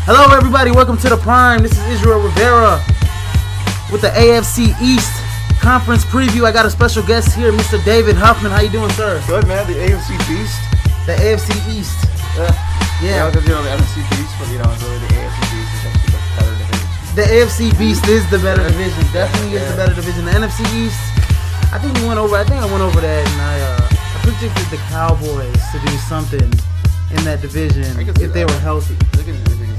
Hello, everybody. Welcome to the Prime. This is Israel Rivera with the AFC East conference preview. I got a special guest here, Mr. David Huffman. How you doing, sir? Good, man. The AFC Beast. The AFC East. Yeah, because the NFC Beast, but really the AFC Beast is actually the better division. The AFC Beast is the better division. Definitely is the better division. The NFC East, I think I went over that, and I predicted the Cowboys to do something in that division if they were healthy.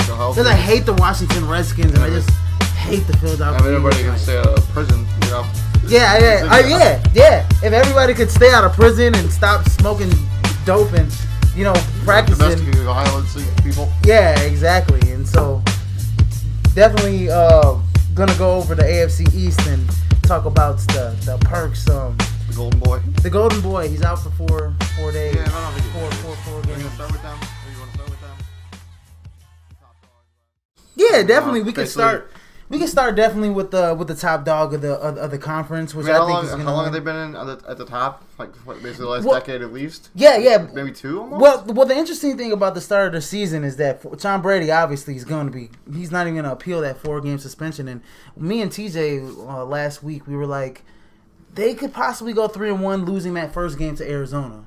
Because I hate the Washington Redskins and I just hate the Philadelphia Eagles. Everybody can stay out of prison, you know. Yeah. If everybody could stay out of prison and stop smoking dope and, practicing. Domestic violence people. Yeah, exactly. And so, definitely gonna go over the AFC East and talk about the perks. The Golden Boy. The Golden Boy. He's out for 4 days. Yeah, I don't think four games. Are you gonna start with them? Or you want to start with them? Yeah, definitely. We can start. We can start definitely with the top dog of the conference, which I think is going to. How long have they been at the top? Like basically the last decade at least. Yeah. Maybe 2 almost. Well, the interesting thing about the start of the season is that Tom Brady obviously is going to be. He's not even going to appeal that 4-game suspension. And me and TJ last week we were like, they could possibly go 3-1, losing that first game to Arizona,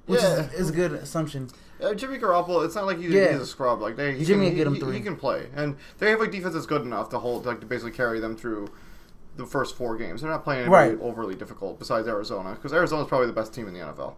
which is a good assumption. Jimmy Garoppolo, it's not like he's a scrub. Like he can play, and they have defense that's good enough to basically carry them through the first 4 games. They're not playing anybody overly difficult besides Arizona, because Arizona's probably the best team in the NFL.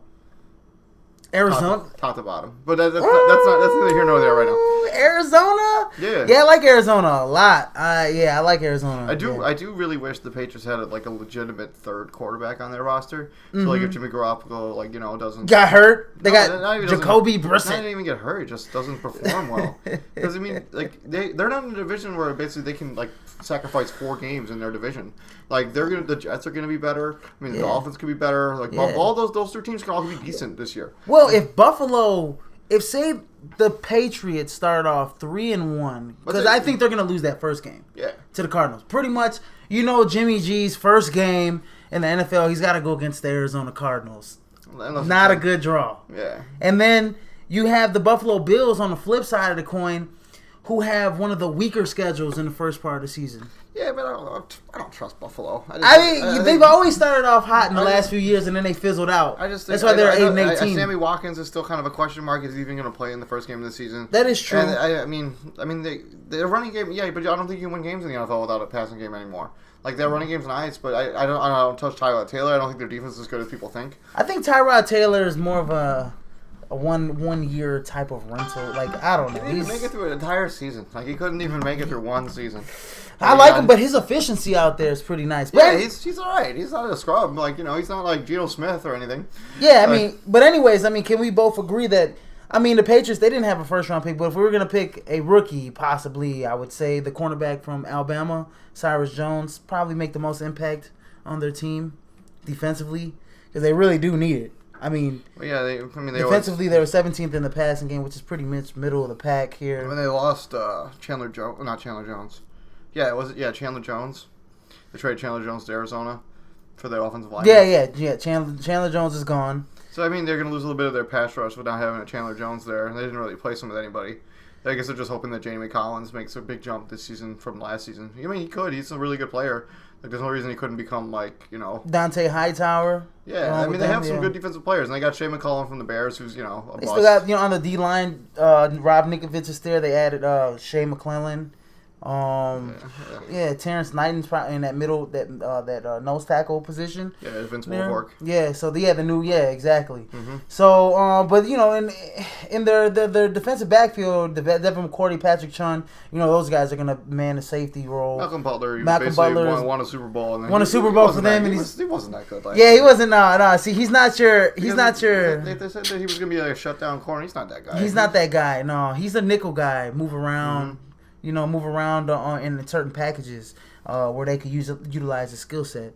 Arizona, top to bottom, but that's neither here nor there right now. Arizona, I like Arizona a lot. I like Arizona. I do really wish the Patriots had a legitimate third quarterback on their roster. So if Jimmy Garoppolo doesn't got hurt, they got Jacoby Brissett. Not even get hurt, just doesn't perform well. Because they're not in a division where basically they can sacrifice 4 games in their division. The Jets are gonna be better. I mean the Dolphins could be better. All those 2 teams can all be decent this year. Well, if say the Patriots start off 3-1, because I think they're gonna lose that first game to the Cardinals. Pretty much, Jimmy G's first game in the NFL, he's got to go against the Arizona Cardinals. Not a good draw. Yeah. And then you have the Buffalo Bills on the flip side of the coin, who have one of the weaker schedules in the first part of the season. Yeah, but I don't trust Buffalo. They've always started off hot in the last few years, and then they fizzed out. That's why they're 8-18. Sammy Watkins is still kind of a question mark. Is he even going to play in the first game of the season? That is true. And the running game, but I don't think you can win games in the NFL without a passing game anymore. Their running game's nice, but I don't touch Tyrod Taylor. I don't think their defense is as good as people think. I think Tyrod Taylor is more of a one year type of rental. I don't know. He didn't make it through an entire season. He couldn't even make it through 1 season. I like him, but his efficiency out there is pretty nice. Yeah, he's all right. He's not a scrub. He's not like Geno Smith or anything. Yeah, but anyways, can we both agree that, the Patriots, they didn't have a first-round pick, but if we were going to pick a rookie, possibly, I would say the cornerback from Alabama, Cyrus Jones, probably make the most impact on their team defensively, because they really do need it. Defensively, they were 17th in the passing game, which is pretty much middle of the pack here. When they lost Chandler Jones. Chandler Jones. They traded Chandler Jones to Arizona for their offensive line. Yeah. Chandler Jones is gone. So, they're going to lose a little bit of their pass rush without having a Chandler Jones there. They didn't really place him with anybody. I guess they're just hoping that Jamie Collins makes a big jump this season from last season. He could. He's a really good player. There's no reason he couldn't become Dante Hightower. Yeah, they have some good defensive players, and they got Shea McCollum from the Bears, who's a bust. They still got on the D line. Rob Ninkovich is there. They added Shea McClellan. Terrence Knighton's probably in that middle, that nose tackle position. Yeah, Vince Wilfork. Yeah, so exactly. Mm-hmm. So, but in their defensive backfield, Devin McCourty, Patrick Chung, those guys are gonna man the safety role. Malcolm Butler won a Super Bowl. And won a Super Bowl for them, and he wasn't that good. He wasn't. No. See, he's not your. They said that he was gonna be a shutdown corner. He's not that guy. He's not that guy. No, he's a nickel guy. Move around. Mm-hmm. Move around in certain packages where they could utilize the skill set.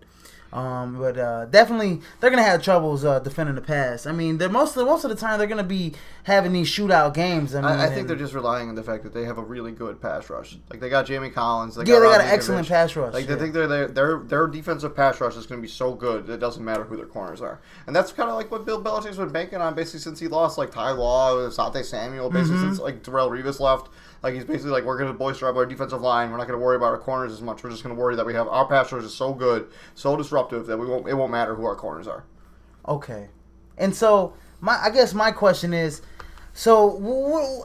But definitely they're gonna have troubles defending the pass. I mean, most of the time they're gonna be having these shootout games. I think they're just relying on the fact that they have a really good pass rush. Like they got Jamie Collins. They got an excellent pass rush. Like they think their defensive pass rush is going to be so good that it doesn't matter who their corners are. And that's kind of like what Bill Belichick's been banking on basically since he lost like Ty Law, Asante Samuel, basically since like Darrelle Revis left. Like he's basically like, we're going to bolster up our defensive line. We're not going to worry about our corners as much. We're just going to worry that we have our pass rush is so good, so disruptive that it won't matter who our corners are. Okay, and so I guess my question is, so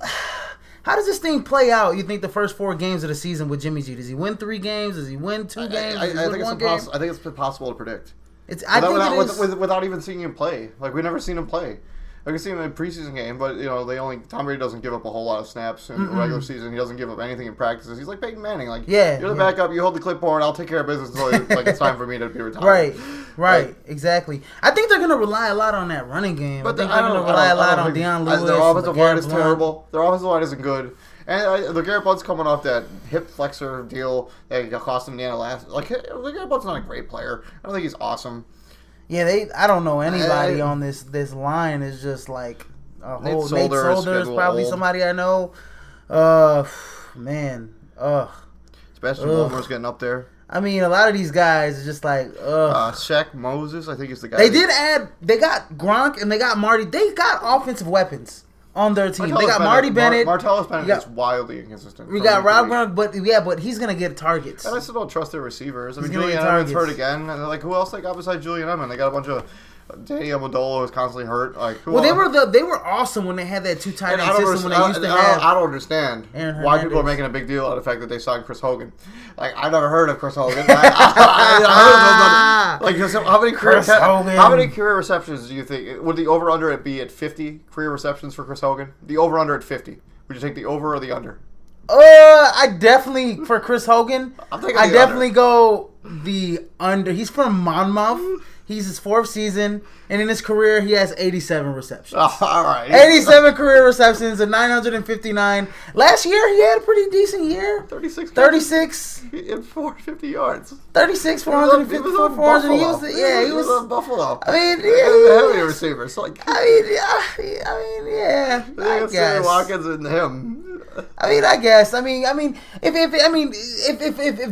how does this thing play out? You think the first 4 games of the season with Jimmy G? Does he win 3 games? Does he win 2 games? I think it's impossible to predict. Without even seeing him play. Like we've never seen him play. I can see him in a preseason game, but Tom Brady doesn't give up a whole lot of snaps in the regular season. He doesn't give up anything in practices. He's like Peyton Manning. Like you're the backup. You hold the clipboard. I'll take care of business until like it's time for me to be retired. Right, exactly. I think they're gonna rely a lot on that running game. I think they're gonna rely a lot on Deion Lewis. Their offensive line is terrible. Their offensive line isn't good. And LeGarrette Blount's coming off that hip flexor deal that cost him the end of last. Like LeGarrette Blount's not a great player. I don't think he's awesome. Yeah, I don't know anybody on this line is just like a whole. Nate Solder is probably somebody I know. Man, Sebastian Vollmer's getting up there. I mean, a lot of these guys are just like, Shaq Moses, I think is the guy. They got Gronk and they got Marty. They got offensive weapons on their team. They got Marty Bennett. Martellus Bennett is wildly inconsistent. We got Rob Gronk, but he's gonna get targets. And I still don't trust their receivers. I mean, Julian Edelman's hurt again. And like, who else they got besides Julian Edelman? They got a bunch of Danny Amendola is constantly hurt. Like, they were awesome when they had that 2 tight end system. When they used to have. I don't understand why people are making a big deal out of the fact that they signed Chris Hogan. Like, I've never heard of Chris Hogan. I heard of him. Like, how many career receptions do you think would the over under it be at 50 career receptions for Chris Hogan? The over under at 50. Would you take the over or the under? I definitely for Chris Hogan. I definitely go the under. He's from Monmouth. He's his 4th season, and in his career, he has 87 receptions. Oh, all right. 87 career receptions and 959. Last year, he had a pretty decent year. 36 in 450 yards. 36, 450, he was on Buffalo. I mean, heavy receivers. Like, yeah. I guess. Watkins and him. I guess. If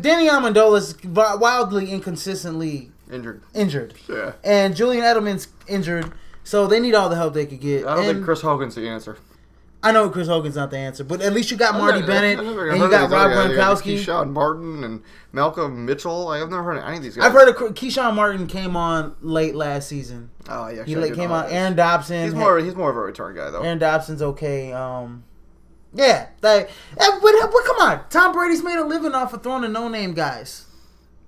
Danny Amendola is wildly inconsistently injured. Yeah. And Julian Edelman's injured, so they need all the help they could get. I don't think Chris Hogan's the answer. I know Chris Hogan's not the answer, but at least you got Marty Bennett and you got Rob Gronkowski. Keyshawn Martin and Malcolm Mitchell. I've never heard of any of these guys. I've heard of Keyshawn Martin came on late last season. Oh yeah, he came on. Aaron Dobson. He's more of a return guy though. Aaron Dobson's okay. Yeah, but come on, Tom Brady's made a living off of throwing to no-name guys.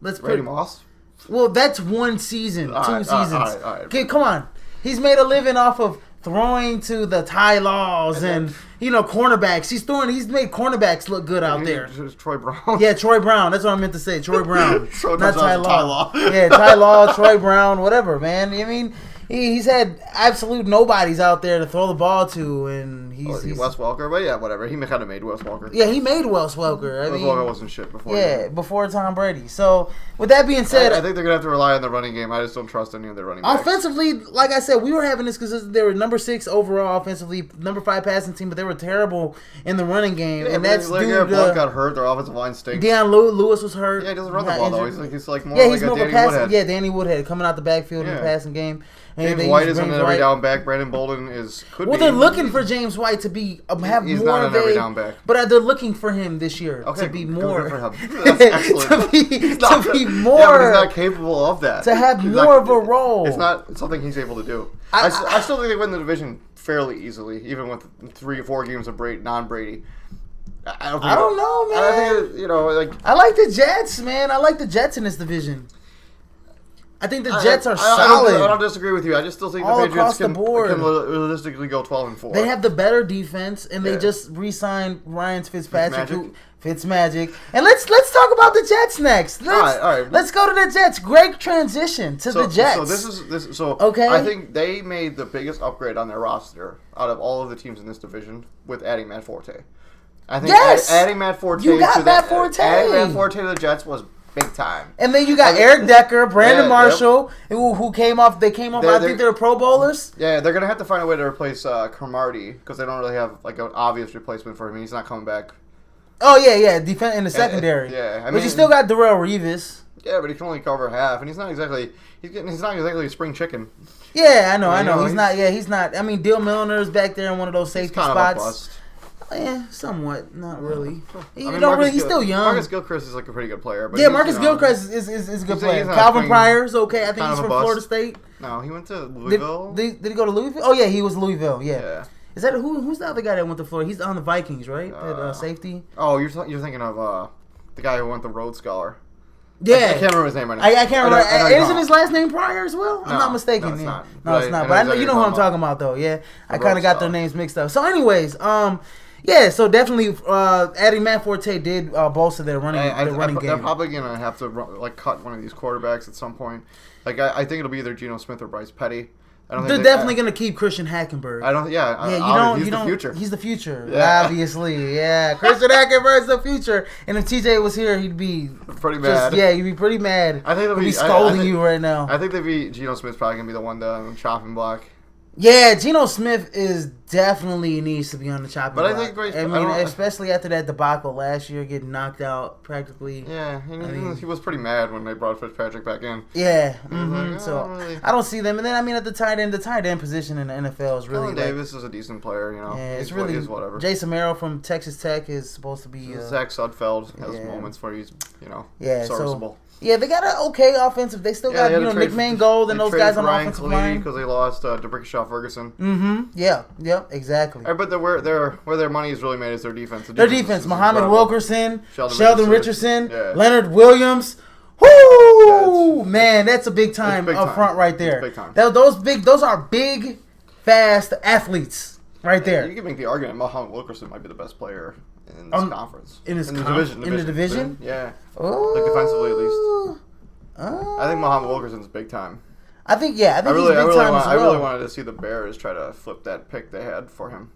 Brady Moss. Well, that's 1 season, 2 seasons. All right. Okay, come on. He's made a living off of throwing to the Ty Laws and cornerbacks. He's made cornerbacks look good out there. Troy Brown. Yeah, Troy Brown. That's what I meant to say. Troy Brown. Not Ty Law. Yeah, Ty Law, Troy Brown, whatever, man. I mean, he's had absolute nobodies out there to throw the ball to, and he's Wes Welker, but yeah, whatever. He kind of made Wes Welker. Yeah, he made Wes Welker. Wes Welker wasn't shit before. Yeah, before Tom Brady. So with that being said, I think they're gonna have to rely on the running game. I just don't trust any of their running backs. Offensively, like I said, we were having this because they were number 6 overall offensively, number 5 passing team, but they were terrible in the running game, and that's due to Blount got hurt. Their offensive line stinks. Deion Lewis was hurt. Yeah, he doesn't run the ball though. He's more he's like more a Danny Woodhead. Woodhead. Yeah, Danny Woodhead coming out the backfield in the passing game. James White is an every down back. Brandon Bolden could be. They're looking for James White to be he's more of an every down back. But they're looking for him this year to be more. Good for him. That's excellent. to be more. Yeah, but he's not capable of that. To have more of a role. It's not something he's able to do. I still think they win the division fairly easily, even with 3 or 4 games of non-Brady. I don't know, man. I think I like the Jets, man. I like the Jets in this division. I think the Jets are solid. I don't disagrigh with you. I just still think the Patriots can realistically go 12-4. They have the better defense, and they just re-signed Ryan Fitzpatrick. Fitzmagic. And let's talk about the Jets next. All right. Let's go to the Jets. Great transition to the Jets. Okay. I think they made the biggest upgrade on their roster out of all of the teams in this division with adding Matt Forte. I think adding Matt Forte Matt Forte to the Jets was big time. And then you got Eric Decker, Brandon Marshall, yep. who came off. They came off. I think they're Pro Bowlers. Yeah, they're gonna have to find a way to replace Cromartie because they don't really have like an obvious replacement for him. He's not coming back. Oh yeah, defense in the secondary. But you still got Darrell Revis. Yeah, but he can only cover half, and he's not exactly a spring chicken. Yeah, I know. He's not. Yeah, he's not. I mean, Dale Milner's back there in one of those safety spots. Kind of a bust. Yeah, somewhat. Not really. He's still young. Marcus Gilchrist is like a pretty good player. But Marcus Gilchrist is a good player. Calvin Pryor's okay. I think he's from Florida State. No, he went to Louisville. Did he go to Louisville? Oh yeah, he was Louisville. Yeah. Is that who's the other guy that went to Florida? He's on the Vikings, right? That safety. Oh, you're thinking of the guy who went the Rhodes Scholar. Yeah, I can't remember his name right now. I can't remember. Isn't his last name Pryor as well? I'm not mistaken. No, it's not. No, it's not. But I know you know who I'm talking about, though. Yeah, I kind of got their names mixed up. So, anyways, yeah. So definitely, adding Matt Forte did bolster their running game. They're probably gonna have to cut one of these quarterbacks at some point. Like I think it'll be either Geno Smith or Bryce Petty. They're definitely going to keep Christian Hackenberg. He's the future. He's the future, obviously. Yeah, Christian Hackenberg's the future. And if TJ was here, he'd be pretty mad. He'd be pretty mad. I think he'd be scolding you right now. I think Geno Smith's probably going to be the one to chopping block. Yeah, Geno Smith is definitely needs to be on the chopping block. I think especially after that debacle last year, getting knocked out practically. Yeah, he was pretty mad when they brought Fitzpatrick back in. Yeah, I don't see them. And then at the tight end position in the NFL is really. Davis is a decent player, you know. Yeah, it's really whatever. Jason Merrill from Texas Tech is supposed to be. Zach Sudfeld has moments where he's serviceable. Yeah, they got an okay offensive. They still got Nick Mangold and those guys on the offensive line because they lost DeBrickashaw Ferguson. Yeah. Exactly. But where their money is really made is their defense. Their defense. Muhammad Wilkerson, Sheldon Richardson, yeah. Leonard Williams. Whoo! Man, that's a big time up front right there. Big time. Those are big, fast athletes right there. You can make the argument Muhammad Wilkerson might be the best player in this conference. In the division? Yeah. Oh. Like defensively, at least. I think Muhammad Wilkerson's big time. I think he's big time as well. I really wanted to see the Bears try to flip that pick they had for him.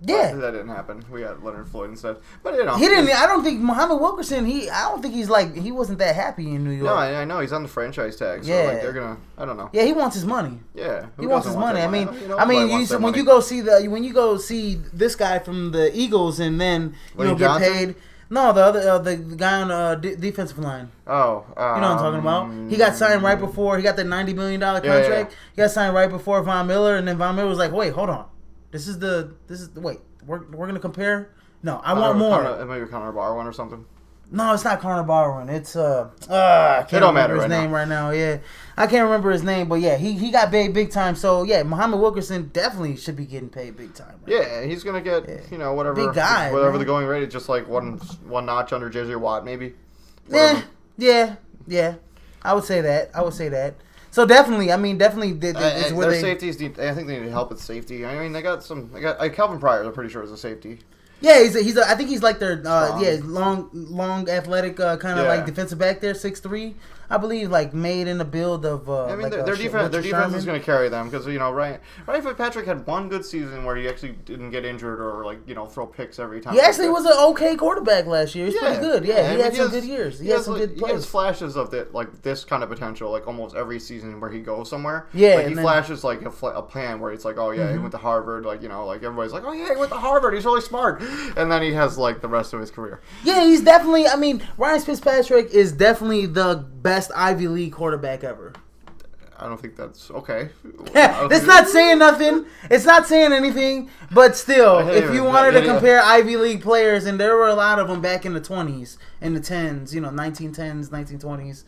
Yeah, but that didn't happen. We got Leonard Floyd instead, but he didn't. I don't think Muhammad Wilkerson. I don't think he wasn't that happy in New York. No, I know he's on the franchise tag. So they're gonna. I don't know. Yeah, he wants his money. Yeah, he wants his money. When you go see this guy from the Eagles and then get paid. No, the guy on the defensive line. Oh, you know what I'm talking about. He got signed right before he got that $90 million contract. Yeah. He got signed right before Von Miller, and then Von Miller was like, "Wait, hold on, wait, we're gonna compare. No, I want more." Maybe Connor Barwin or something. No, it's not Connor Barwin. It's I can't remember his name right now. Yeah, I can't remember his name, but yeah, he got paid big time. So yeah, Muhammad Wilkerson definitely should be getting paid big time. Right? Yeah, he's gonna get whatever big guy, whatever the going rate is, just like one notch under JJ Watt maybe. Yeah. I would say that. So definitely, it's where their safeties. I think they need help with safety. I mean, they got Calvin Pryor. I'm pretty sure is a safety. Yeah, I think he's like their long athletic kind of like defensive back there, 6'3", I believe, like made in the build of. Their defense is going to carry them because Ryan Fitzpatrick had one good season where he actually didn't get injured or throw picks every time. He actually was an okay quarterback last year. He's pretty good. Yeah, he had some good years. He had some good plays. He has flashes of this kind of potential like almost every season where he goes somewhere. Yeah, he flashes like a plan where it's like, oh yeah, he went to Harvard. Like everybody's like, oh yeah, he went to Harvard. He's really smart. And then he has like the rest of his career. Yeah, he's definitely. Ryan Fitzpatrick is definitely the best Ivy League quarterback ever. I don't think that's okay. That's not saying nothing. It's not saying anything. But still, if you wanted to compare Ivy League players, and there were a lot of them back in the 20s, in the 10s, 1910s, 1920s.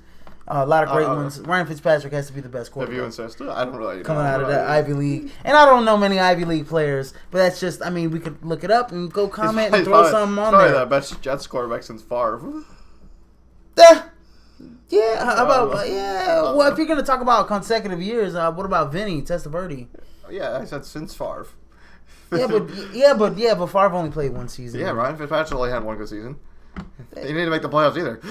A lot of great ones. Ryan Fitzpatrick has to be the best quarterback. If you insist, I don't really coming out of that Ivy League, and I don't know many Ivy League players, but that's just. We could look it up and go comment and throw something on there. Probably the best Jets quarterback since Favre. Yeah. How about Well, if you're gonna talk about consecutive years, what about Vinny Testaverde? Yeah, I said since Favre. but Favre only played one season. Yeah, Ryan Fitzpatrick only had one good season. They didn't make the playoffs either.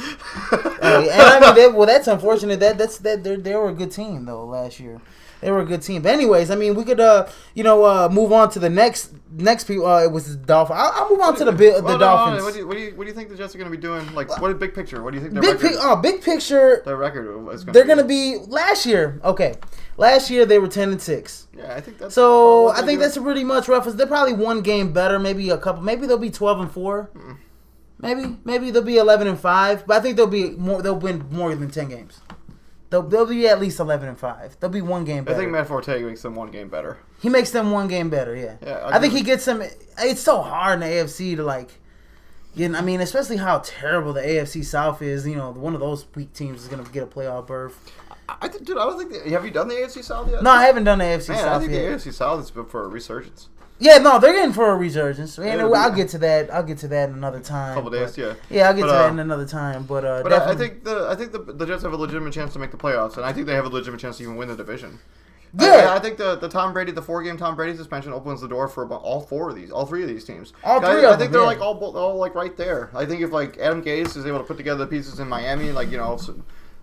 And that's unfortunate. They were a good team though last year. They were a good team. But anyways, I mean, we could move on to the next people. It was the Dolphins. I'll move on to the Dolphins. What do you think the Jets are going to be doing? Like, what is big picture? What do you think their big picture? Their record is going to be. They're going to be last year. Okay, last year they were 10-6. Yeah, I think that's. So I think that's pretty much rough. They're probably one game better, maybe a couple. Maybe they'll be 12-4. Maybe they'll be 11-5. But I think they'll win more than 10 games. They'll be at least 11-5. They'll be one game better. I think Matt Forte makes them one game better. He makes them one game better, yeah. I think he gets them. It's so hard in the AFC to I mean, especially how terrible the AFC South is. One of those weak teams is going to get a playoff berth. I don't think. Have you done the AFC South yet? No, I haven't done the AFC South yet. I think the AFC South is for a resurgence. Yeah, no, they're getting for a resurgence. I'll get to that. I'll get to that in another time. Couple days, yeah. Yeah, I'll get to that in another time. But I think the Jets have a legitimate chance to make the playoffs, and I think they have a legitimate chance to even win the division. Yeah, I think the 4-game Tom Brady suspension opens the door for all three of these teams. All three of them. I think they're all right there. I think if Adam Gase is able to put together the pieces in Miami,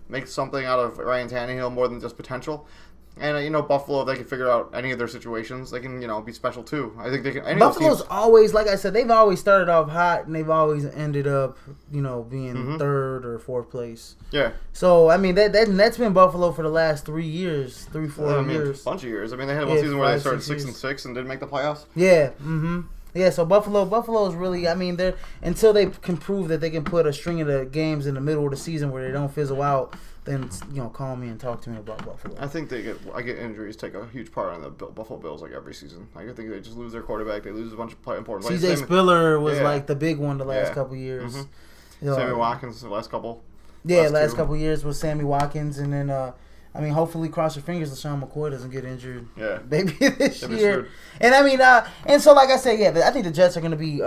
make something out of Ryan Tannehill more than just potential. And Buffalo, if they can figure out any of their situations, they can be special too. I think they can. Buffalo's always, like I said, they've always started off hot and they've always ended up being third or fourth place. Yeah. So I mean that's been Buffalo for the last 3 years, 4 years. A bunch of years. I mean they had one season where they started 6-6 and didn't make the playoffs. Yeah. Yeah, so Buffalo is really, I mean, they're until they can prove that they can put a string of the games in the middle of the season where they don't fizzle out, then call me and talk to me about Buffalo. I think I get injuries take a huge part on the Buffalo Bills every season. I think they just lose their quarterback, they lose a bunch of important players. C.J. Spiller was the big one the last couple years. Sammy Watkins the last couple. Yeah, last couple years was Sammy Watkins, and then hopefully cross your fingers LaShawn McCoy doesn't get injured. Yeah, maybe this year. And I mean, and so like I said, I think the Jets are going to be.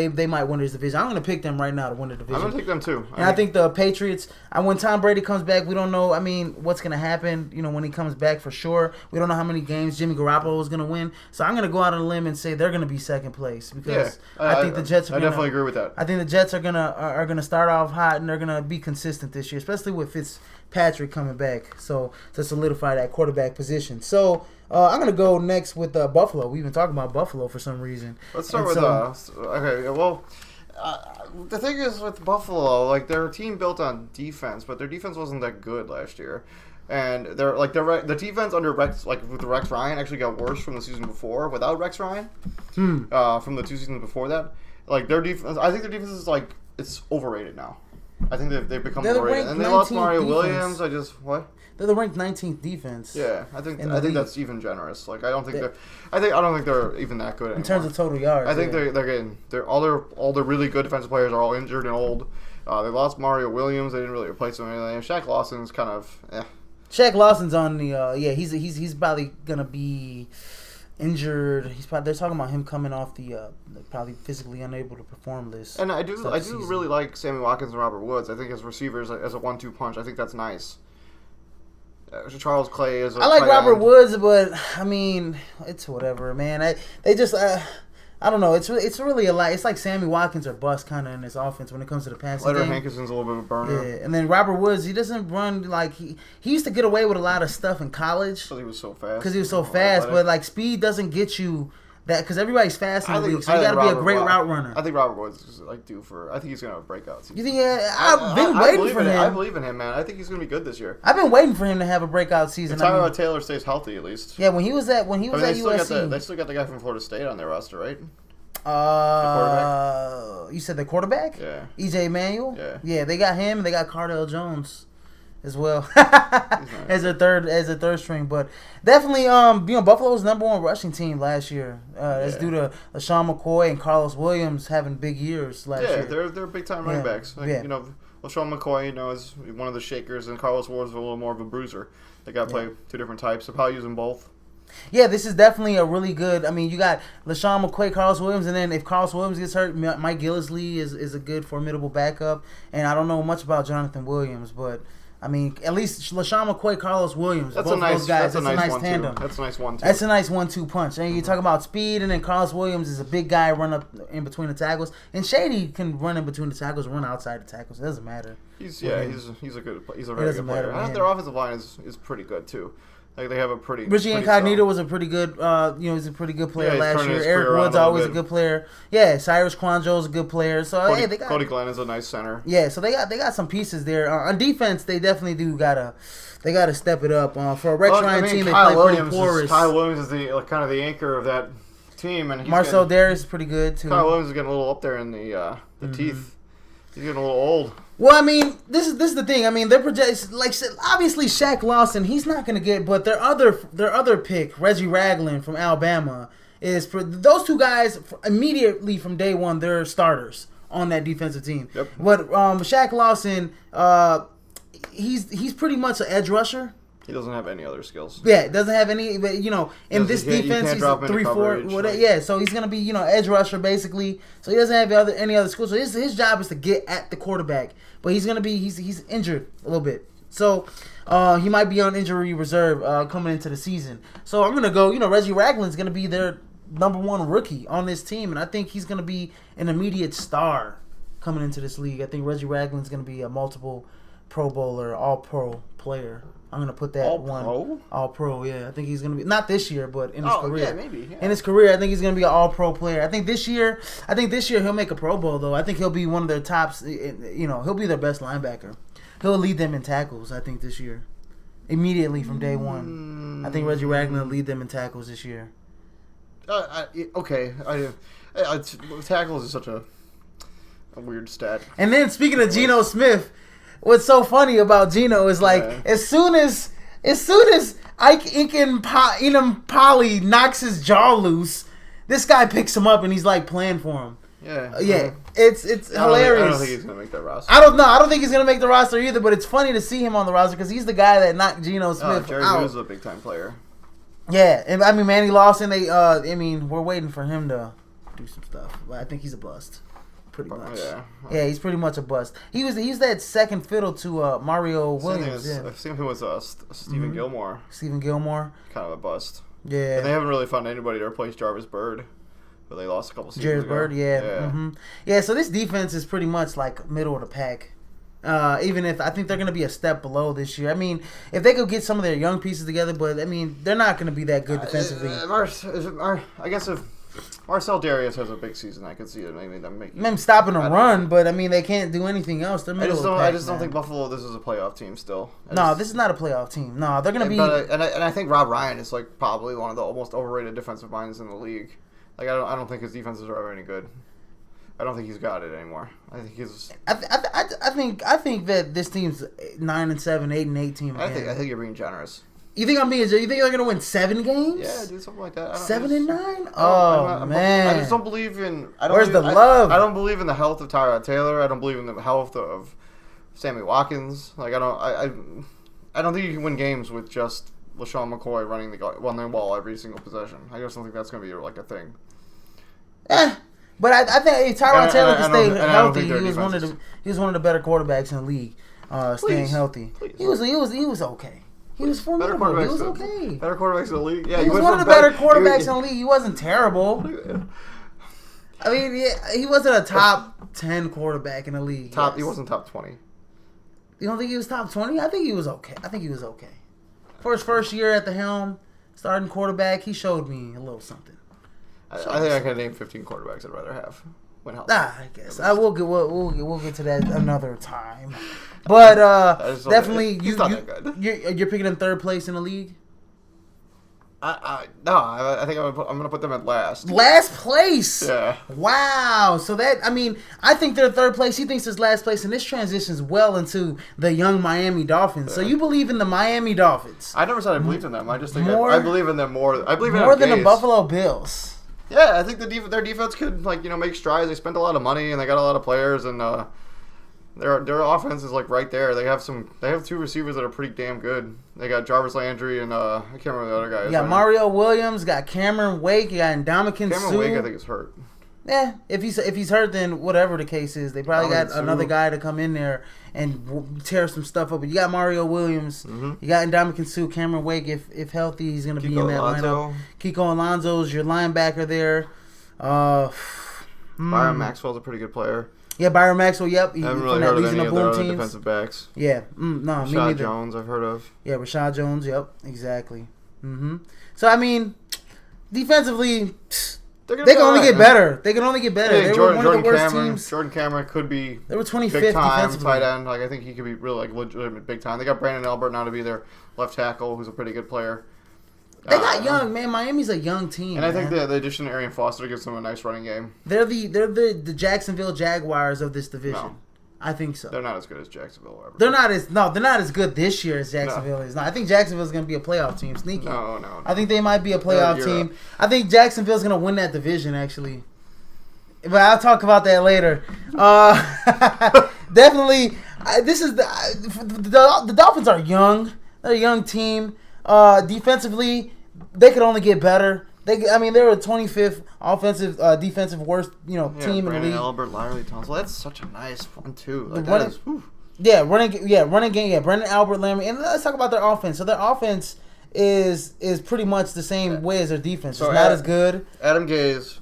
They might win this division. I'm going to pick them right now to win the division. I'm going to pick them too. I think the Patriots. When Tom Brady comes back, we don't know. I mean, what's going to happen? When he comes back for sure. We don't know how many games Jimmy Garoppolo is going to win. So I'm going to go out on a limb and say they're going to be second place because I think the Jets. I definitely agree with that. I think the Jets are gonna start off hot and they're going to be consistent this year, especially with Fitzpatrick coming back. So to solidify that quarterback position. So I'm gonna go next with Buffalo. We've been talking about Buffalo for some reason. Let's start with okay. Well, the thing is with Buffalo, they're a team built on defense, but their defense wasn't that good last year, and the defense under Rex, with Rex Ryan, actually got worse from the season before without Rex Ryan. From the 2 seasons before that, their defense. I think their defense is it's overrated now. I think they've become overrated, and they lost Mario Williams. They're the ranked 19th defense. Yeah, I think that's even generous. I don't think they're even that good anymore. In terms of total yards. I think they're all their really good defensive players are all injured and old. They lost Mario Williams. They didn't really replace him or anything. Shaq Lawson's kind of Shaq Lawson's on the he's probably gonna be injured. They're talking about him coming off the probably physically unable to perform list. And I do really like Sammy Watkins and Robert Woods. I think as receivers as a 1-2 punch, I think that's nice. Charles Clay is. I like Robert Woods, but I mean, it's whatever, man. They just I don't know. It's really a lot. It's like Sammy Watkins or bust kind of in this offense when it comes to the passing game. Hankinson's a little bit of a burner. Yeah, and then Robert Woods, he doesn't run he used to get away with a lot of stuff in college because he was so fast. But speed doesn't get you that because everybody's fast in the league, so you got to be a great route runner. I think Robert Woods is due for. I think he's going to have a breakout season. You think? I've been waiting for him. I believe in him, man. I think he's going to be good this year. I've been waiing for him to have a breakout season. Tyler Taylor stays healthy at least. Yeah, when he was at USC, they still got the guy from Florida State on their roster, right? You said the quarterback? Yeah. EJ Manuel? Yeah. Yeah, they got him and they got Cardell Jones as well. as a third string. But definitely Buffalo's number 1 rushing team last year. That's due to LaShawn McCoy and Carlos Williams having big years last year. Yeah, they're big time running backs. LaShawn McCoy, is one of the shakers, and Carlos Ward's a little more of a bruiser. They got to play 2 different types. So probably use them both. Yeah, this is definitely a really good. I mean, you got LaShawn McCoy, Carlos Williams, and then if Carlos Williams gets hurt, Mike Gillislee is a good, formidable backup. And I don't know much about Jonathan Williams, but I mean, at least LaShawn McCoy, Carlos Williams, both of those guys. That's a nice tandem. That's a nice 1-2. That's a nice 1-2 punch. And you talk about speed, and then Carlos Williams is a big guy, run up in between the tackles, and Shady can run in between the tackles, run outside the tackles. It doesn't matter. He's a very good player. I think their offensive line is pretty good too. Like they have a pretty. Richie pretty Incognito solid. was a pretty good. He's a pretty good player Yeah, he's last turning year. his Eric career Wood's around a always a little good player. Yeah, Cyrus Kwanjo's a good player. So Cody, hey, they got Cody Glenn is a nice center. Yeah, so they got some pieces there. On defense, they definitely do gotta step it up. For a Rex Ryan team, they play pretty porous. Kyle Williams is the kind of the anchor of that team, and Marcel Darius is pretty good too. Kyle Williams is getting a little up there in the teeth. He's getting a little old. Well, I mean, this is the thing. I mean, they're like obviously Shaq Lawson. He's not gonna get, but their other pick, Reggie Ragland from Alabama, is for those two guys immediately from day one. They're starters on that defensive team. Yep. But Shaq Lawson, he's pretty much an edge rusher. He doesn't have any other skills. Yeah, doesn't have any. But in this defense, he's 3-4. Yeah, so he's gonna be edge rusher basically. So he doesn't have any other skills. So his job is to get at the quarterback. But he's gonna be he's injured a little bit. So he might be on injury reserve coming into the season. So I'm gonna go. Reggie Ragland's gonna be their number one rookie on this team, and I think he's gonna be an immediate star coming into this league. I think Reggie Ragland's gonna be a multiple Pro Bowler, All Pro player. I'm gonna put that All Pro. Yeah, I think he's gonna be not this year, but in his career. Yeah, maybe. Yeah. In his career, I think he's gonna be an All Pro player. I think this year he'll make a Pro Bowl though. I think he'll be one of their tops. He'll be their best linebacker. He'll lead them in tackles. I think this year, immediately from day one. I think Reggie Ragland will lead them in tackles this year. Okay. Tackles is such a weird stat. And then speaking of Geno Smith. What's so funny about Geno is as soon as Ike Poly knocks his jaw loose, this guy picks him up and he's like playing for him. Yeah. It's hilarious. I don't think he's gonna make that roster. I don't know. I don't think he's gonna make the roster either. But it's funny to see him on the roster because he's the guy that knocked Geno Smith Jerry out. Hughes is a big time player. Yeah, and I mean Manny Lawson. We're waiting for him to do some stuff. But I think he's a bust. Pretty much. Yeah, he's pretty much a bust. He's that second fiddle to Mario Williams. I've seen him with Stephen Gilmore. Stephen Gilmore. Kind of a bust. Yeah. And they haven't really found anybody to replace Jarvis Bird, but they lost a couple seasons ago. Bird, yeah. Yeah, so this defense is pretty much like middle of the pack. Even if I think they're going to be a step below this year. I mean, if they could get some of their young pieces together, but I mean, they're not going to be that good defensively. I guess if Marcel Darius has a big season, I could see it. Maybe them making them stopping a run, but I mean they can't do anything else. They're middle of the pack, I just don't think Buffalo. This is a playoff team still. This is not a playoff team. No, they're gonna be. And I think Rob Ryan is like probably one of the most overrated defensive minds in the league. Like I don't think his defenses are ever any good. I don't think he's got it anymore. I think he's. I think that this team's 9-7, 8-8 team. I think you're being generous. You think I'm being? You think they're gonna win 7 games? Yeah, do something like that. 7-9. Oh man! I just don't believe in. Where's the love? I don't believe in the health of Tyrod Taylor. I don't believe in the health of Sammy Watkins. Like I don't think you can win games with just LaShawn McCoy running the ball every single possession. I just don't think that's gonna be like a thing. But I think Tyrod Taylor can stay healthy. He was one of the better quarterbacks in the league. Staying healthy. Please. He was okay. He was formidable. He was okay. Better quarterbacks in the league. Yeah, he was one of the better quarterbacks in the league. He wasn't terrible. I mean, he wasn't a top 10 quarterback in the league. He wasn't top 20. You don't think he was top 20? I think he was okay. For his first year at the helm, starting quarterback, he showed me a little something. I think I can name 15 quarterbacks I'd rather have. I guess we'll get to that another time. But definitely, you're picking him third place in the league. No, I think I'm gonna put them at last. Last place. Yeah. Wow. So I think they're third place. He thinks it's last place, and this transitions well into the young Miami Dolphins. Yeah. So you believe in the Miami Dolphins? I never said I believed in them. I just think I believe in them more. I believe in more them than the Buffalo Bills. Yeah, I think their defense could make strides. They spent a lot of money and they got a lot of players, and their offense is right there. They have 2 receivers that are pretty damn good. They got Jarvis Landry and I can't remember the other guys. You got Mario Williams, got Cameron Wake, you got Ndamukong Suh. Cameron Wake I think is hurt. Yeah, if he's hurt, then whatever the case is, they probably got another guy to come in there and tear some stuff up. But you got Mario Williams, you got Ndamukong Suh, Cameron Wake. If healthy, he's going to be in that lineup. Kiko Alonso's your linebacker there. Byron Maxwell's a pretty good player. Yeah, Byron Maxwell. Yep. I haven't really heard of any of their other defensive backs. Yeah. No, me Rashad neither. Jones, I've heard of. Yeah, Rashad Jones. Yep. Exactly. So I mean, defensively, they can only get better. They can only get better. They were one of the worst teams. Jordan Cameron could be. They were 25th big time defensively. tight end. Like I think he could be really like legitimate big time. They got Brandon Albert now to be their left tackle, who's a pretty good player. They got young, man. Miami's a young team, and I think the addition of Arian Foster gives them a nice running game. They're the Jacksonville Jaguars of this division. No. I think so. They're not as good as Jacksonville. They're not as good this year as Jacksonville is. No, I think Jacksonville's going to be a playoff team. Sneaky. No. I think they might be a playoff team. I think Jacksonville's going to win that division, actually. But I'll talk about that later. Definitely, the Dolphins are young. They're a young team. Defensively, they could only get better. They were 25th defensive worst, team in the league. Brandon Albert, Larry Tunsil. That's such a nice one too. Like running game. Yeah, Brandon Albert, Larry, and let's talk about their offense. So their offense is pretty much the same way as their defense. It's not as good. Adam Gase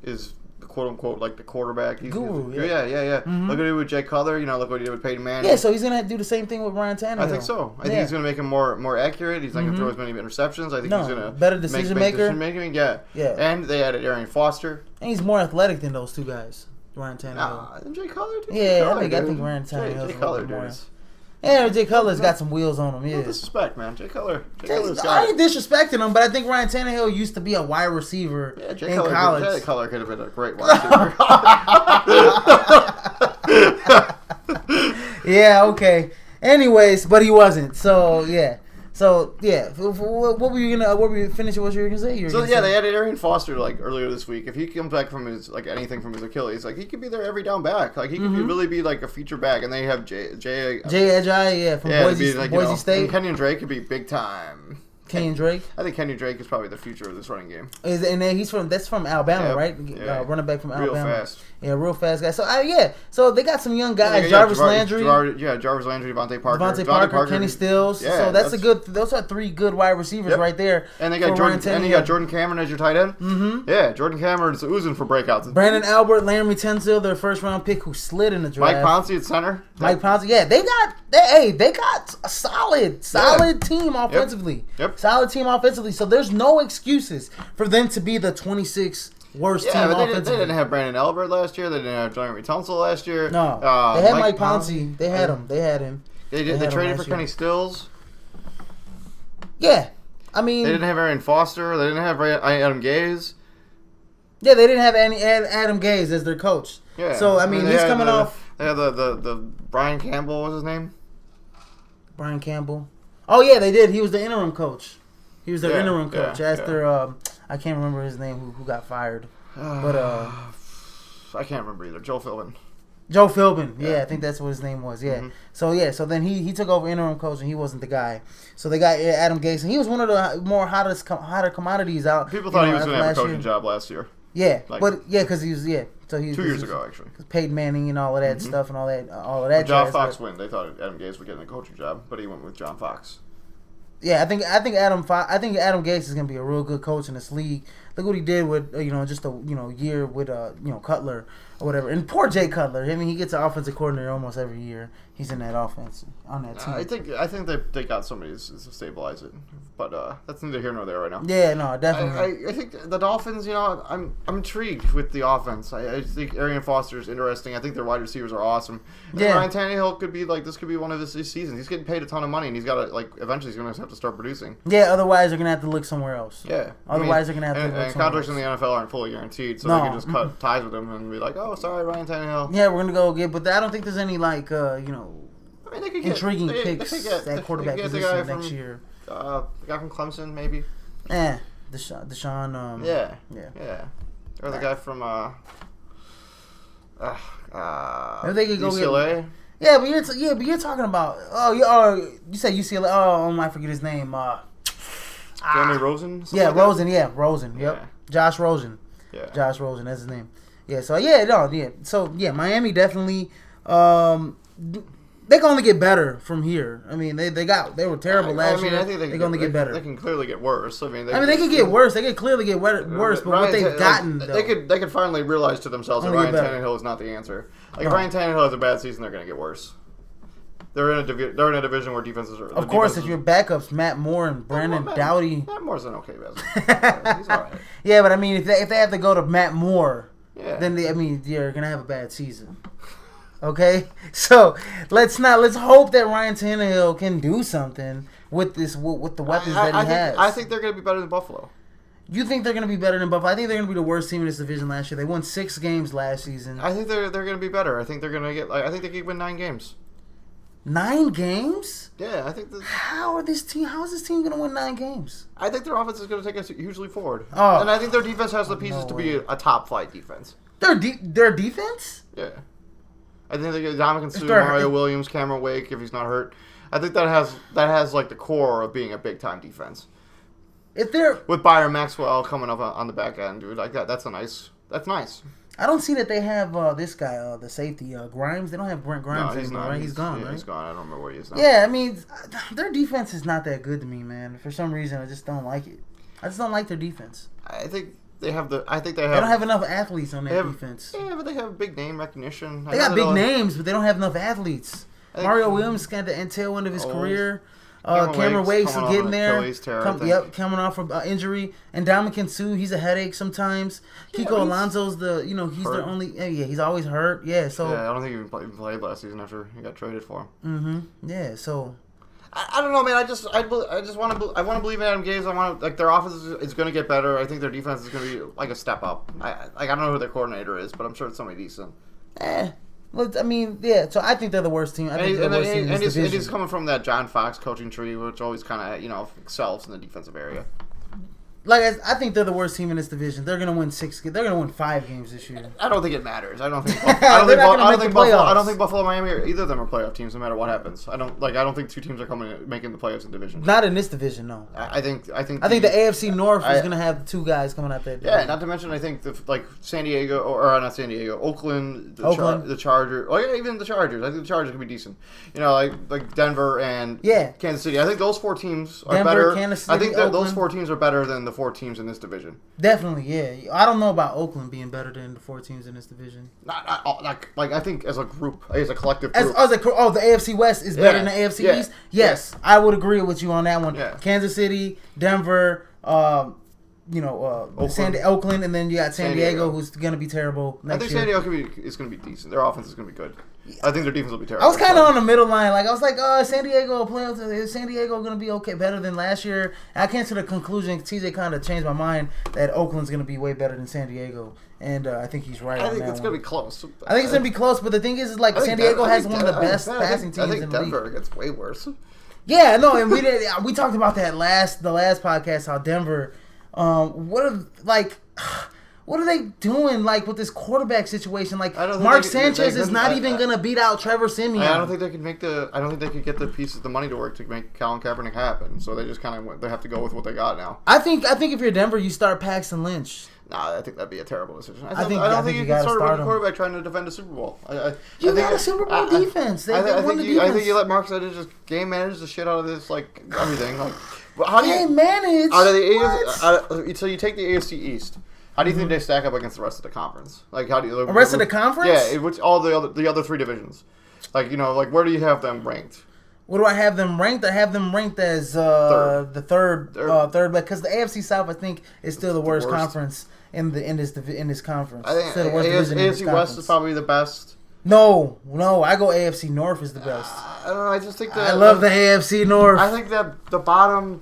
is quote unquote like the quarterback. He's guru. Yeah. Mm-hmm. Look what he did with Jay Cutler. Look what he did with Peyton Manning. Yeah, so he's gonna do the same thing with Ryan Tannehill. I think so. I think he's gonna make him more accurate. He's not gonna throw as many interceptions. I think he's gonna better decision maker. Yeah. And they added Arian Foster. And he's more athletic than those two guys. Ryan Tannehill. Nah, Jay Cutler. Yeah, I think Ryan Tannehill. Jay Cutler, dude. Yeah, Jay Cutler's got some wheels on him. Yeah. No disrespect, man. Jay Cutler's I ain't disrespecting him, but I think Ryan Tannehill used to be a wide receiver in college. Jay Cutler could have been a great wide receiver. Yeah, okay. Anyways, but he wasn't. So yeah. What were you finishing? What you were gonna say? They added Arian Foster earlier this week. If he comes back from his anything from his Achilles, he could be their every down back. He could really be a feature back. And they have Jay Ajayi, from Boise State. And Kenyon Drake could be big time. Kenyon Drake. I think Kenyon Drake is probably the future of this running game. And then that's from Alabama, right? Yeah. Running back from Alabama. Real fast. Yeah, real fast guy. So So they got some young guys. Jarvis Landry. Jarvis Landry, Devontae Parker, Kenny Stills. Yeah, so those are three good wide receivers right there. And they got Jordan Cameron as your tight end. Mm-hmm. Yeah, Jordan Cameron's oozing for breakouts. Brandon Albert, Larry Tunsil, their first round pick who slid in the draft. Mike Pouncey at center. Yeah, they got a solid team offensively. Yep. Solid team offensively. So there's no excuses for them to be the 26th worst team offensively. They didn't have Brandon Albert last year. They didn't have Larry Tunsil last year. No. They had Mike Pouncey. They had him. They traded for Kenny Stills. Yeah. They didn't have Arian Foster. They didn't have Adam Gase. Yeah, they didn't have Adam Gase as their coach. Yeah. So, he's coming off. They had the Brian Campbell, what's his name? Brian Campbell. Oh, yeah, they did. He was the interim coach. He was their interim coach after, I can't remember his name, who got fired. But I can't remember either. Joe Philbin. Yeah, I think that's what his name was. Yeah. Mm-hmm. So then he took over interim coach and he wasn't the guy. So they got Adam Gase and he was one of the more hotter commodities out. People thought he was going to have a coaching job last year. Yeah, because he was 2 years ago actually. Peyton Manning and all of that stuff and all of that. John Fox went. They thought Adam Gase would get a coaching job, but he went with John Fox. Yeah, I think Adam Gase is gonna be a real good coach in this league. Look what he did with just a year with Cutler or whatever. And poor Jay Cutler. He gets an offensive coordinator almost every year. He's in that offense on that team. I think they got somebody to stabilize it, but that's neither here nor there right now. Yeah, no, definitely. I think the Dolphins. I'm intrigued with the offense. I think Arian Foster is interesting. I think their wide receivers are awesome. Yeah, Ryan Tannehill could be this could be one of his seasons. He's getting paid a ton of money, and he's got to eventually he's going to have to start producing. Yeah, otherwise they're going to have to look somewhere else. Yeah, otherwise they're going to have to look somewhere else. And contracts in the NFL aren't fully guaranteed, so they can just cut ties with him and be like, oh, sorry, Ryan Tannehill. Yeah, we're going to go get, but I don't think there's any they could intriguing picks at quarterback position next year. The guy from Clemson, maybe. Deshaun. Yeah. Or the guy from maybe they could go UCLA. But you're talking about you said UCLA. I forget his name. Jeremy Rosen. Rosen. Yeah, Rosen. Yep. Yeah. Josh Rosen. Yeah. Josh Rosen. That's his name. Yeah. So Miami definitely. They can only get better from here. I mean, they were terrible last year. I think they can only get better. They can clearly get worse. They can get worse. They can clearly get worse. But what they've gotten, they could finally realize to themselves that Ryan Tannehill is not the answer. Like if Ryan Tannehill has a bad season, they're going to get worse. They're in a division where defenses are. Of course, if your backups Matt Moore and Brandon Doughty. Matt Moore's an okay basketball. He's all right. Yeah, but I mean, if they have to go to Matt Moore, then you're going to have a bad season. Okay, so let's hope that Ryan Tannehill can do something with the weapons that he has. I think they're going to be better than Buffalo. You think they're going to be better than Buffalo? I think they're going to be the worst team in this division last year. They won 6 games last season. I think they're going to be better. I think they're going to get. I think they could win 9 games. 9 games? Yeah, I think. How is this team going to win 9 games? I think their offense is going to take us hugely forward. Oh, and I think their defense has the pieces to be a top flight defense. Their defense? Yeah. I think they get Dominican Sue, Mario Williams, Cameron Wake if he's not hurt. I think that has like the core of being a big time defense. If they're with Byron Maxwell coming up on the back end, dude, like that's nice. I don't see that they have this guy, the safety, Grimes. They don't have Brent Grimes anymore, right? He's gone, right? He's gone. I don't remember where he is now. Yeah, I mean, their defense is not that good to me, man. For some reason, I just don't like it. I just don't like their defense. I think they have. They don't have enough athletes on their defense. Yeah, but they have big name recognition. They got big names, but they don't have enough athletes. Mario Williams got the tail end of his career. Cameron Wake's getting there. Coming off from injury. And Dominican Sue, he's a headache sometimes. Kiko Alonso's he's their only. Yeah, he's always hurt. Yeah, so. Yeah, I don't think he even played last season after he got traded for him. Mm-hmm. Yeah, so. I don't know, man. I just want to believe in Adam Gase. I want their offense is going to get better. I think their defense is going to be like a step up. I don't know who their coordinator is, but I'm sure it's somebody decent. Well, I mean, yeah. So I think they're the worst team. And he's coming from that John Fox coaching tree, which always kind of excels in the defensive area. Like I think they're the worst team in this division. They're gonna win 6. They're gonna win 5 games this year. I don't think it matters. I don't think. I don't think Buffalo, Miami, or either of them are playoff teams, no matter what happens. I don't think 2 teams are making the playoffs in division. Not in this division, no. I think the AFC North is gonna have 2 guys coming out there. Yeah, not to mention I think San Diego or not San Diego, Oakland, the Chargers. Oh yeah, even the Chargers. I think the Chargers could be decent. Like Denver and Kansas City. I think those 4 teams are better. Kansas City, I think those 4 teams are better than the 4 teams in this division. Definitely, yeah. I don't know about Oakland being better than the 4 teams in this division. I think as a group, as a collective group. The AFC West is better than the AFC East? Yes, I would agree with you on that one. Yeah. Kansas City, Denver, Oakland, and then you got San Diego, who's going to be terrible next year. I think San Diego is going to be decent. Their offense is going to be good. I think their defense will be terrible. I was kind of on the middle line. Like I was like, San Diego playoffs. Is San Diego going to be okay, better than last year? I came to the conclusion. TJ kind of changed my mind that Oakland's going to be way better than San Diego, and I think he's right. I think it's going to be close. I think it's going to be close, but the thing is like San Diego has one of the best passing teams in the league. I think Denver gets way worse. Yeah, no, and we talked about that the last podcast. How Denver, what are they doing with this quarterback situation? Mark Sanchez is not even going to beat out Trevor Siemian. I don't think they can I don't think they can get the money to work to make Colin Kaepernick happen. So they just they have to go with what they got now. I think if you're Denver, you start Paxton Lynch. Nah, I think that'd be a terrible decision. I don't think you can start a rookie quarterback trying to defend a Super Bowl. You got a Super Bowl defense. I think you let Mark Sanchez just game manage the shit out of this, everything. How do you manage? So you take the AFC East. How do you think they stack up against the rest of the conference? The rest of the conference? Yeah, which all the other 3 divisions. Where do you have them ranked? What do I have them ranked? I have them ranked as the third, because the AFC South I think is still the worst conference in this conference. I think AFC West is probably the best. No, I go AFC North is the best. I don't know. I just think that I love the AFC North. I think that the bottom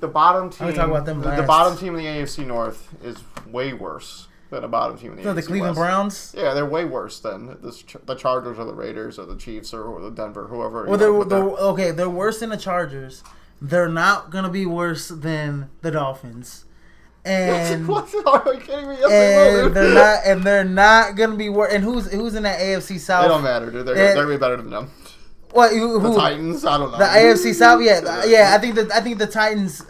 team. We talk about them last. The bottom team in the AFC North is way worse than the bottom team in the AFC the Cleveland West. Browns. Yeah, they're way worse than the Chargers or the Raiders or the Chiefs or the Denver, whoever. Well, they're worse than the Chargers. They're not gonna be worse than the Dolphins. And are you kidding me? Yes, they're not gonna be worse. And who's in that AFC South? They don't matter, dude. They're gonna be better than them. What? The Titans? I don't know. The AFC South? Yeah. I think the Titans.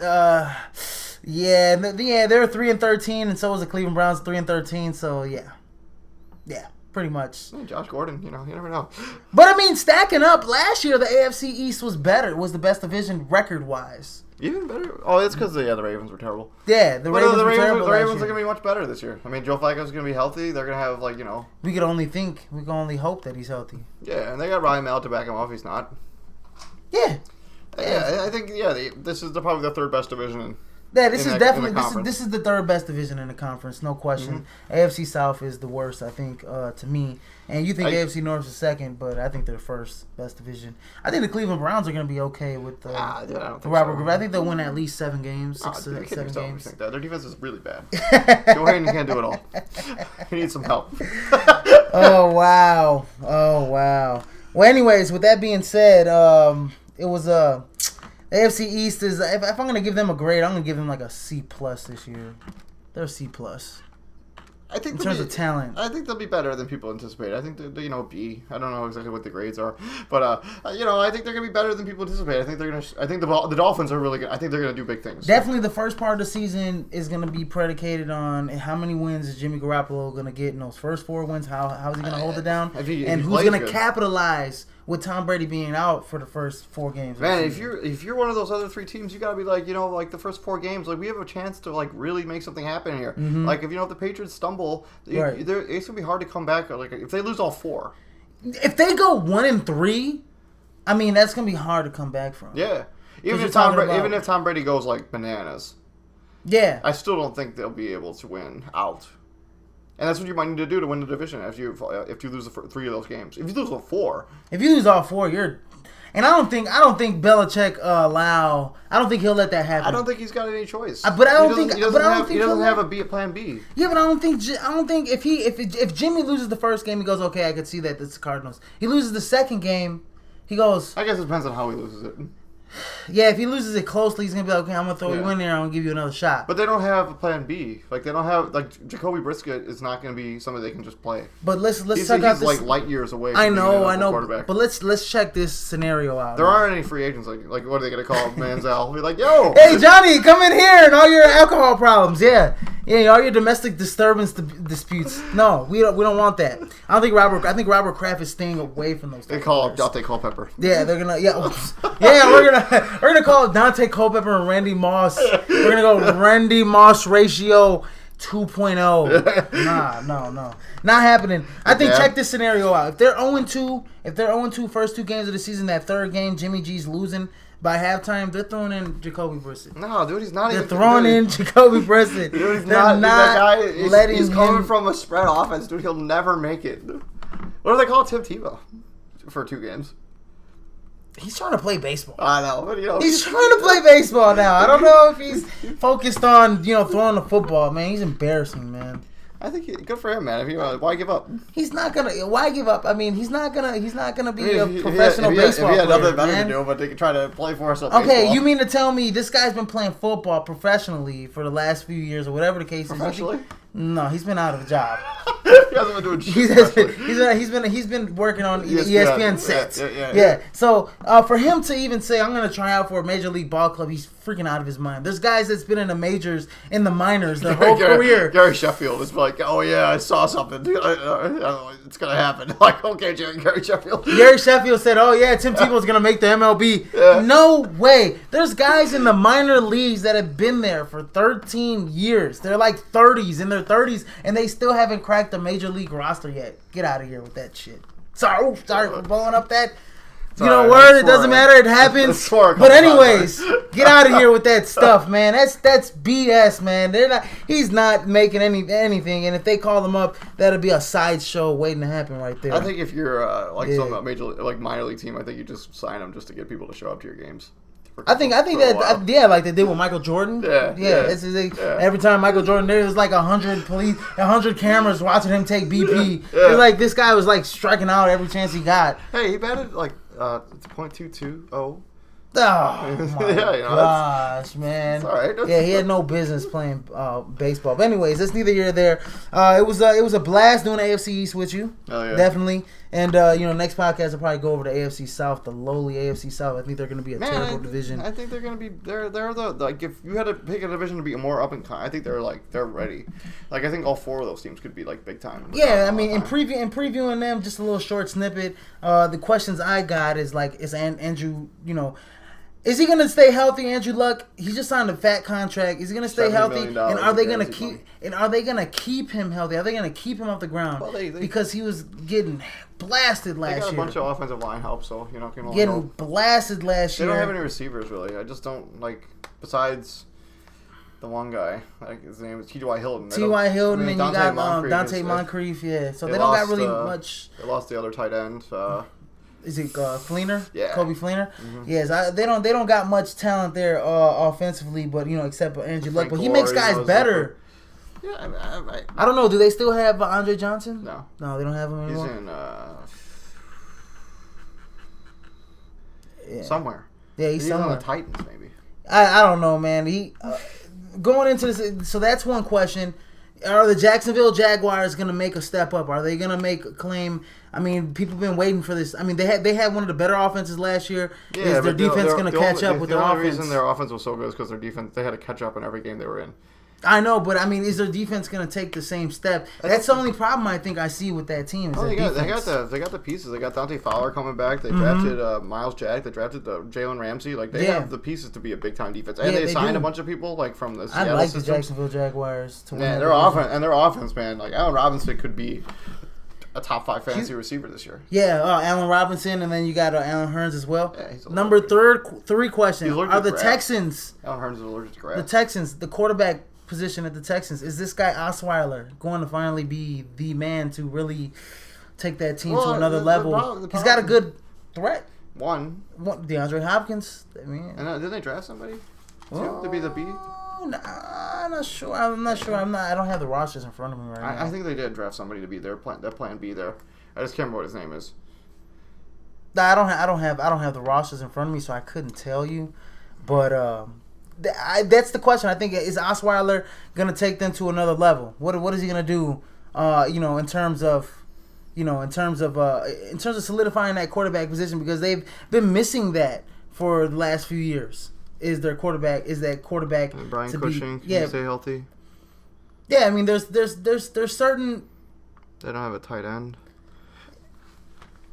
They're 3-13, and so is the Cleveland Browns 3-13. So yeah, pretty much. Josh Gordon, you never know. But I mean, stacking up last year, the AFC East was better. Was the best division record wise. Even better? Oh, it's because the Ravens were terrible. Yeah, the Ravens were terrible. The Ravens are going to be much better this year. I mean, Joe Flacco's going to be healthy. They're going to have, We can only hope that he's healthy. Yeah, and they got Ryan Mallett to back him off. He's not. Yeah. Yeah, I think, this is probably the third best division this is the third best division in the conference, no question. AFC South is the worst, I think, to me. And you think AFC North is second, but I think they're first best division. I think the Cleveland Browns are going to be okay with Robert Griffin. I think they'll win at least 7 games, 6 to 7 games. Think that. Their defense is really bad. Joe Hayden can't do it all. He needs some help. Oh wow. Well, anyways, with that being said, it was AFC East is if I'm gonna give them a grade, I'm gonna give them like a C+ this year. They're a C+. I think in terms of talent, I think they'll be better than people anticipate. I think B. I don't know exactly what the grades are, but I think they're gonna be better than people anticipate. I think the Dolphins are really good. I think they're gonna do big things. Definitely, the first part of the season is gonna be predicated on how many wins is Jimmy Garoppolo gonna get in those first 4 wins. How is he gonna hold it down? And who's gonna capitalize with Tom Brady being out for the first 4 games. Man, if you're one of those other 3 teams, you gotta be like, like the first 4 games, like we have a chance to like really make something happen here. Mm-hmm. Like if the Patriots stumble, it's gonna be hard to come back. Like if they lose all 4, if they go 1-3, I mean that's gonna be hard to come back from. Yeah, even if Tom Brady goes like bananas, yeah, I still don't think they'll be able to win out. And that's what you might need to do to win the division if you lose 3 of those games. If you lose all 4. If you lose all 4, you're... And I don't think Belichick I don't think he'll let that happen. I don't think he's got any choice. But I don't think... He doesn't have a plan B. Yeah, but I don't think if Jimmy loses the first game, he goes, okay, I could see that it's the Cardinals. He loses the second game, he goes... I guess it depends on how he loses it. Yeah, if he loses it closely, he's gonna be like, okay, I'm gonna throw you in there. I'm gonna give you another shot. But they don't have a plan B. Like they don't have Jacoby Brissett is not gonna be somebody they can just play. But let's check out this. He's like light years away. I know. But let's check this scenario out. There aren't any free agents. Like what are they gonna call Manziel? Be like, yo, hey Johnny, come in here and all your alcohol problems. Yeah, all your domestic disturbance disputes. No, we don't want that. I think Robert Kraft is staying away from those. They call Dante Culpepper. Yeah, they're gonna. We're gonna call Dante Culpepper and Randy Moss. We're gonna go Randy Moss ratio 2.0. No, not happening. I think check this scenario out. If they're 0-2, first 2 games of the season, that third game Jimmy G's losing by halftime, they're throwing in Jacoby Brissett. No, dude, he's not. They're throwing in Jacoby Brissett. Dude, he's not. That guy he's coming from a spread offense, dude. He'll never make it. What do they call Tim Tebow for 2 games? He's trying to play baseball. I know, but he's trying to play baseball now. I don't know if he's focused on throwing the football. Man, he's embarrassing, man. I think good for him, man. Why give up? He's not gonna. Why give up? I mean, he's not gonna be a professional baseball player. He had nothing better to do, but they could try to play for us. Okay, baseball. You mean to tell me this guy's been playing football professionally for the last few years, or whatever the case is? Professionally? No, he's been out of a job. He hasn't been doing shit. He's been working on ESPN sets. Yeah. So for him to even say I'm gonna try out for a major league ball club, he's freaking out of his mind. There's guys that's been in the majors, in the minors, their whole career. Gary Sheffield is like, oh yeah, I saw something. It's gonna happen. Like, okay, Gary Sheffield. Gary Sheffield said, oh yeah, Tim Tebow's gonna make the MLB. Yeah. No way. There's guys in the minor leagues that have been there for 13 years. They're like 30s, in their 30s, and they still haven't cracked the major league roster yet. Get out of here with that shit. Sorry for blowing up that. It doesn't matter. It happens. But anyways, get out of here with that stuff, man. That's BS, man. He's not making anything. And if they call him up, that'll be a sideshow waiting to happen right there. I think if you're some major minor league team, I think you just sign them just to get people to show up to your games. I think like they did with Michael Jordan. Every time Michael Jordan, there was like 100 cameras watching him take BP. It's like this guy was like striking out every chance he got. Hey, he batted like .220. Oh my gosh, man! It's all right. Yeah, he had no business playing baseball. But anyways, that's neither here nor there. It was a blast doing AFC East with you. Oh, yeah. Definitely. And next podcast will probably go over the AFC South, the lowly AFC South. I think they're going to be a terrible division. I think they're going to be. They're the like if you had to pick a division to be more up and I think they're ready. Like I think all 4 of those teams could be like big time. Yeah, I mean in previewing them, just a little short snippet. The questions I got is Andrew, is he going to stay healthy, Andrew Luck? He just signed a fat contract. Is he going to stay healthy? And are they going to keep? And are they going to keep him healthy? Are they going to keep him off the ground? Well, because he was getting blasted last year. They got a bunch of offensive line help, so getting blasted last year. They don't have any receivers really. I just don't besides the one guy. His name is T.Y. Hilton. T.Y. Hilton, and you got Dante Moncrief. Yeah, so they don't got really much. They lost the other tight end. Is it Fleener? Yeah. Kobe Fleener? Mm-hmm. Yes, they don't got much talent there offensively, but except for Andrew Luck. But he makes guys better. Yeah, I don't know. Do they still have Andre Johnson? No, they don't have him anymore. He's in somewhere. Yeah, he's somewhere. On the Titans, maybe. I don't know, man. He going into this. So that's one question. Are the Jacksonville Jaguars going to make a step up? Are they going to make a claim? I mean, people have been waiting for this. I mean, they had one of the better offenses last year. Yeah, is their defense going to catch up with their offense? The only reason their offense was so good is because their defense, they had to catch up in every game they were in. I know, but I mean, is their defense going to take the same step? That's the only problem I think I see with that team. Is they got the pieces. They got Dante Fowler coming back. They drafted Miles Jack. They drafted Jalen Ramsey. They have the pieces to be a big time defense, and they signed a bunch of people from the Seattle I like systems. the Jacksonville Jaguars to win. Yeah, their offense, man. Allen Robinson could be a top 5 fantasy receiver this year. Yeah, Allen Robinson, and then you got Allen Hurns as well. Yeah, Number 3 question: Are the Texans? Allen Hurns is allergic to grass. The Texans, the quarterback position at the Texans, is this guy Osweiler going to finally be the man to really take that team to another level? He's got a good threat. One DeAndre Hopkins. I mean, and didn't they draft somebody to be the B? I'm not sure. I don't have the rosters in front of me right now. I think they did draft somebody to be their plan B there. I just can't remember what his name is. I don't have the rosters in front of me, so I couldn't tell you. But that's the question. I think, is Osweiler gonna take them to another level? What is he gonna do? In terms of solidifying that quarterback position, because they've been missing that for the last few years. Is that quarterback and Brian Cushing? Can you stay healthy? Yeah, I mean, there's certain. They don't have a tight end.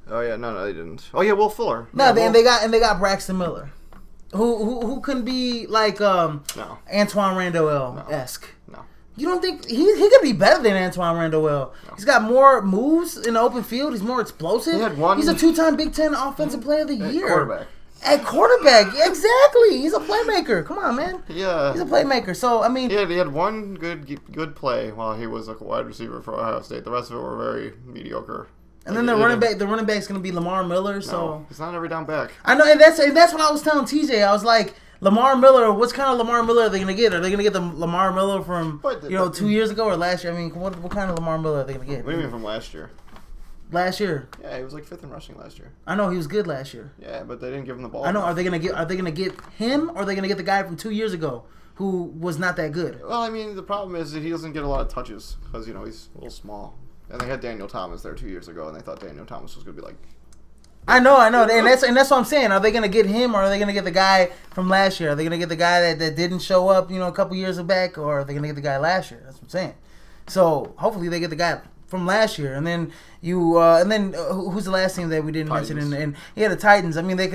Oh yeah, no, they didn't. Oh yeah, Will Fuller. No, they got Braxton Miller, who can be like Antoine Randall-esque. No. You don't think he could be better than Antoine Randall-El? No. He's got more moves in the open field. He's more explosive. He's a 2-time Big Ten Offensive Player of the Year. At quarterback, exactly. He's a playmaker. Come on, man. Yeah, he's a playmaker. So I mean, he had one good play while he was a wide receiver for Ohio State. The rest of it were very mediocre. And then the running back's gonna be Lamar Miller. So he's not every down back. I know, and that's what I was telling TJ. I was like, Lamar Miller. What kind of Lamar Miller are they gonna get? Are they gonna get the Lamar Miller from 2 years ago or last year? I mean, what kind of Lamar Miller are they gonna get? What do you mean from last year? Last year. Yeah, he was like 5th in rushing last year. I know he was good last year. Yeah, but they didn't give him the ball. I know. Are they gonna get him, or are they gonna get the guy from 2 years ago who was not that good? Well, I mean, the problem is that he doesn't get a lot of touches because he's a little small. And they had Daniel Thomas there 2 years ago, and they thought Daniel Thomas was gonna be like. I know, and that's what I'm saying. Are they gonna get him, or are they gonna get the guy from last year? Are they gonna get the guy that didn't show up, a couple years back, or are they gonna get the guy last year? That's what I'm saying. So hopefully they get the guy from last year, and then who's the last team that we didn't Titans. mention? And the Titans. I mean, they're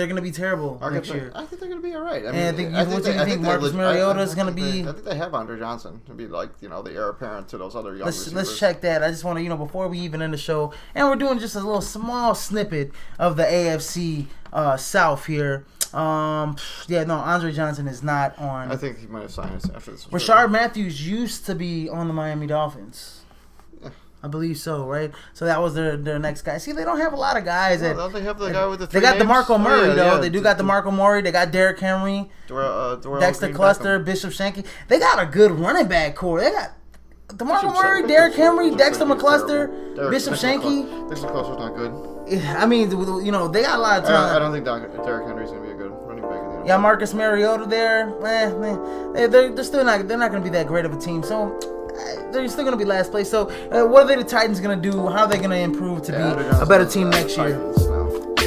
gonna be terrible next year. I think they're gonna be all right. I think Marcus Mariota is gonna be? I think they have Andre Johnson to be like the heir apparent to those other young receivers. Let's check that. I just want to before we even end the show, and we're doing just a little small snippet of the AFC South here. Andre Johnson is not on. I think he might have signed us after this. Rashard Matthews used to be on the Miami Dolphins. I believe so, right? So that was their next guy. See, they don't have a lot of guys. Don't they have the guy with the three They got names? DeMarco Murray, though. Yeah. They do got DeMarco Murray. They got Derrick Henry, Dexter Cluster, Bishop Shanky. They got a good running back core. They got DeMarco Murray, Derrick Henry, Dexter McCluster, Bishop Shanky. Dexter Cluster's not good. I mean, they got a lot of talent. I don't think Derrick Henry's going to be a good running back in the NFL. Yeah, Marcus Mariota there. They're still not. They're not going to be that great of a team. So they're still going to be last place. So, what are the Titans going to do? How are they going to improve to be a better team next year?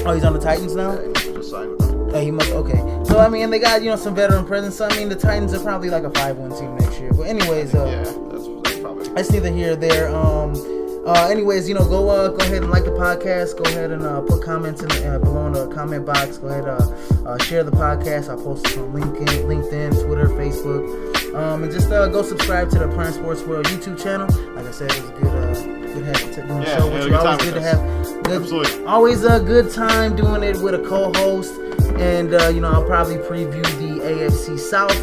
Oh, he's on the Titans now? Yeah, he must have just signed with them. Oh, he must. Okay. So, I mean, they got, some veteran presence. So, I mean, the Titans are probably like a 5-win team next year. But anyways, yeah, that's probably. That's neither here or there. Anyways, go ahead and like the podcast. Go ahead and put comments below in the comment box. Go ahead share the podcast. I'll post it on LinkedIn, Twitter, Facebook. And just go subscribe to the Prime Sports World YouTube channel. Like I said, it was good having doing the show with you. Always good to have Absolutely. Always a good time doing it with a co-host. And I'll probably preview the AFC South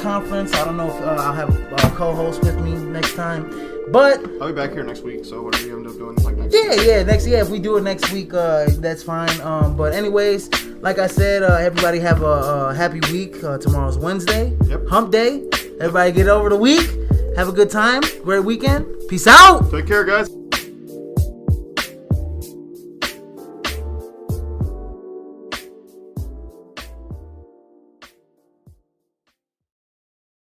conference. I don't know if I'll have a co-host with me next time. But I'll be back here next week, so whatever you end up doing like next week. If we do it next week, that's fine. But anyways, like I said, everybody have a happy week. Tomorrow's Wednesday. Yep. Hump day. Everybody get over the week. Have a good time. Great weekend. Peace out. Take care, guys.